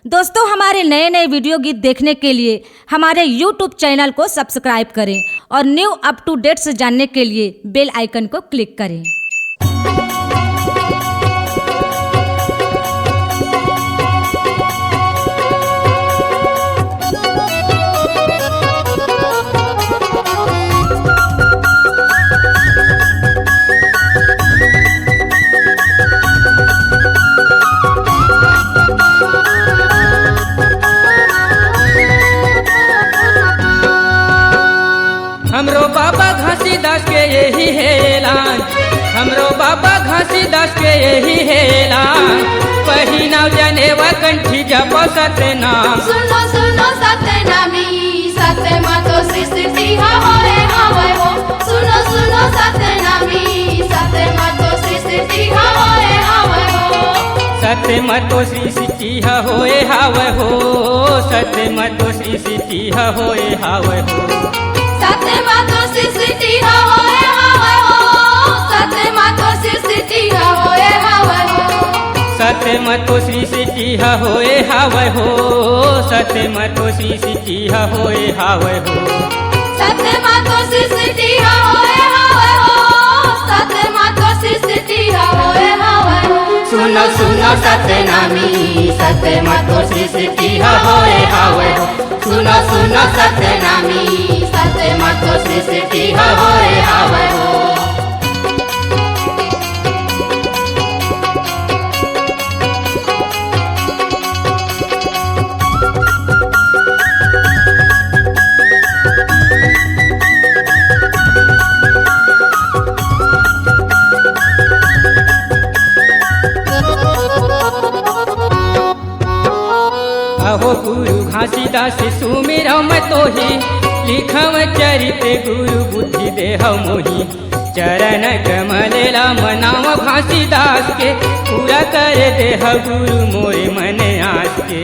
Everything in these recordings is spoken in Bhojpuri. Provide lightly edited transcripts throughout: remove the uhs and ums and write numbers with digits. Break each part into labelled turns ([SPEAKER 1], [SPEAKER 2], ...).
[SPEAKER 1] दोस्तों, हमारे नए नए वीडियो गीत देखने के लिए हमारे YouTube चैनल को सब्सक्राइब करें और न्यू अप टू डेट्स जानने के लिए बेल आइकन को क्लिक करें।
[SPEAKER 2] हमरो बाबा घासीदास के यही है ऐलान, हमरो बाबा घासीदास के यही है ऐलान। पहिनाव जनेवा कंठी जप सतनाम,
[SPEAKER 3] सुनो सुनो सतनामी सत्य मातो सृष्टि होए हावे हो। सुनो सुनो सतनामी सत्य मातो सृष्टि होए हावे हो।
[SPEAKER 2] सत्य मतो श्री सिद्धि होए हावे हो, सत्य मतो श्री सिद्धि होए हावे हो।
[SPEAKER 3] सत्य मातो सृष्टि होए हावे हो। सत्य मातो सृष्टि होए हावे हो।
[SPEAKER 2] सत्य मतो श्री सिद्धि होए हावे हो, सत्य मतो श्री सिद्धि होए हावे हो।
[SPEAKER 3] सत्य मातो सृष्टि होए हावे हो। सत्य मातो सृष्टि होए हावे हो।
[SPEAKER 2] सुनो सुनो सतनामी सत्य मातो सृष्टि होए हावे हो। सुनो सुनो सतनामी सत्य मातो सृष्टि होए हावे हो। अहो गुरु घासीदास सुमिरौ मतोहि, लिखव चरित गुरु बुद्धि देह मोहि। चरण कमलेला मनाव घासीदास के, पूरा कर देह गुरु मोरे मन आस के।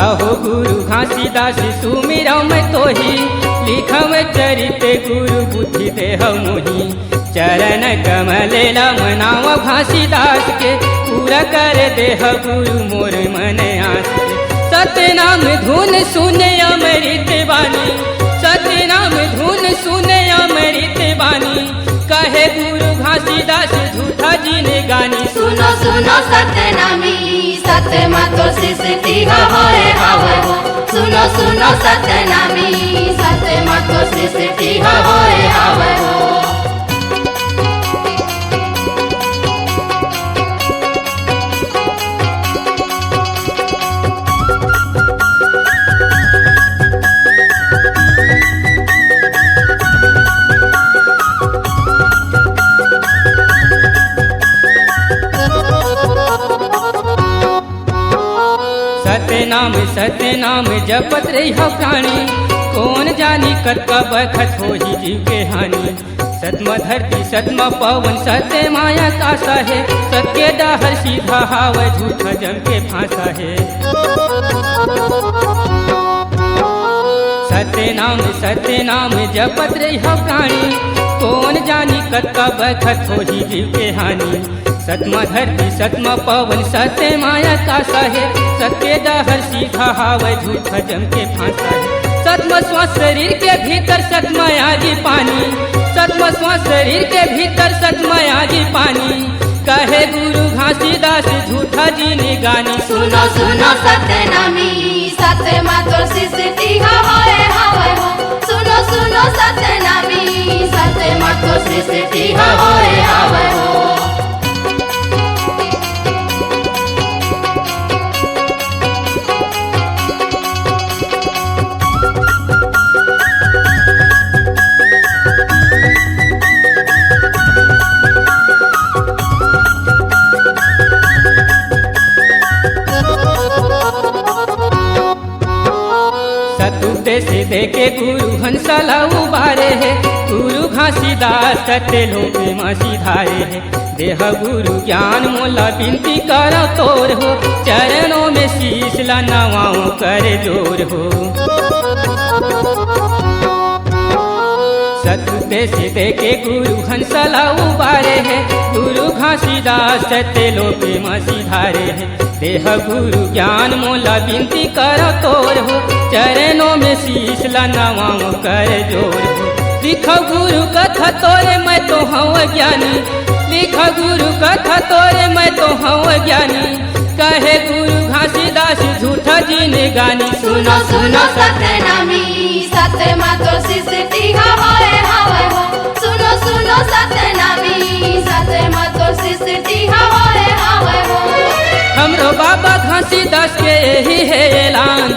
[SPEAKER 2] अहो गुरु घासीदास सुमिरौ मतोहि, लिखव चरित गुरु बुद्धि देह मोहि। चरण कमलेला मनाव घासीदास के, पूरा कर देह गुरु मोर मन आस के। सतनाम धुन सुने अमृत बानी, सतनाम धुन सुने अमृत बानी। कहे गुरु घासीदास झूठा जिन गानी।
[SPEAKER 3] सुनो सुनो सतनामी सत्य मातो सृष्टि होए हावे हो। सुनो सुनो सतनामी सत्य मातो सृष्टि होए हावे हो।
[SPEAKER 2] सतनाम सतनाम जपत रही प्राणी, कौन जानी कतका बखत हो ही जीव के हानि। सतम धरती सतम पवन सत्य माया कासा है, सत्य डाहर सीधा हाव झूठा जम के फांसा है। सतनाम जपत रही प्राणी, कौन जानी कतका बखत हो ही जीव के हानि। सतम धरती सतम पवन सत्य माया कासा है, सत्य डाहर सीधा हाव झूठा जम के फांसा है। सतम श्वास शरीर के भीतर सतमयाजी पानी, सतम श्वास शरीर के भीतर सतमयाजी पानी। कहे गुरु घासीदास झूठा जी ने गानी।
[SPEAKER 3] सुनो सुनो सतनामी सत्य मातो सृष्टि होए हावे हो। सुनो सुनो सतनामी सत्य मातो सृष्टि होए हावे हो।
[SPEAKER 2] से देखे गुरु हंसला उबारे है, गुरु घासीदास सत्य लोक में सिधारे है। देह गुरु ज्ञान मोला बिनती कर तोर हो, चरणों में शीश ला नवाओ कर जोर हो। सतु उपदेश दे के गुरु हंसला उबारे है, गुरु घासीदास सत्य लोके में सिधारे है। देह गुरु ज्ञान मोला विनती कर तोर हो, चरणों में शीश नवाओ कर जोर हो। लिख गुरु कथा तोरे मैं तो हूँ ज्ञानी, लिख गुरु कथा तोरे मैं तो हूँ ज्ञानी। कहे गुरु घासीदास झूठा जीने गानी।
[SPEAKER 3] सुनो सुनो सत्य नामी सत्य मातो सृष्टि हवे हवे हो। सुनो सुनो सत्य नामी सत्य मातो सृष्टि हवे हवे हो।
[SPEAKER 2] हमरो बाबा घासीदास के यही है ऐलान,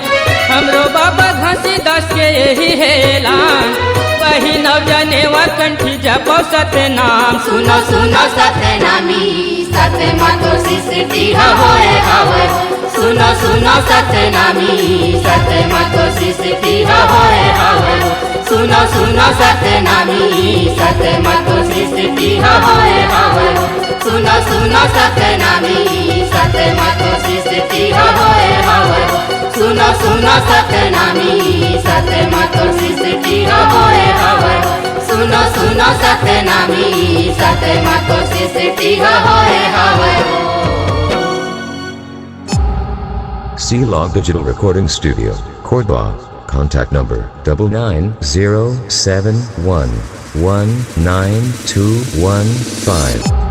[SPEAKER 2] हमरो बाबा घासीदास के यही है ऐलान। वही नव जनेवा कंठी जपो सत्य नाम।
[SPEAKER 3] सुनो सुनो सत्य नामी सत्य मातो सृष्टि हवे हवे हो। सुनो सुनो सत्य नामी सत्य मातो सृष्टि हवे हवे हो। सुनो सुनो सत्य नामी सत्य मातो सृष्टि हवे हवे हो। सुनो सुनो सत्य नामी सत्य मातो सृष्टि हवे हवे हो। सुनो सुनो सत्य नामी सत्य मातो सृष्टि हवे हवे हो। सुनो सुनो सत्य नामी सत्य मातो सृष्टि हवे हवे हो।
[SPEAKER 4] C-Log Digital Recording Studio, Cordoba. Contact number 9907119215.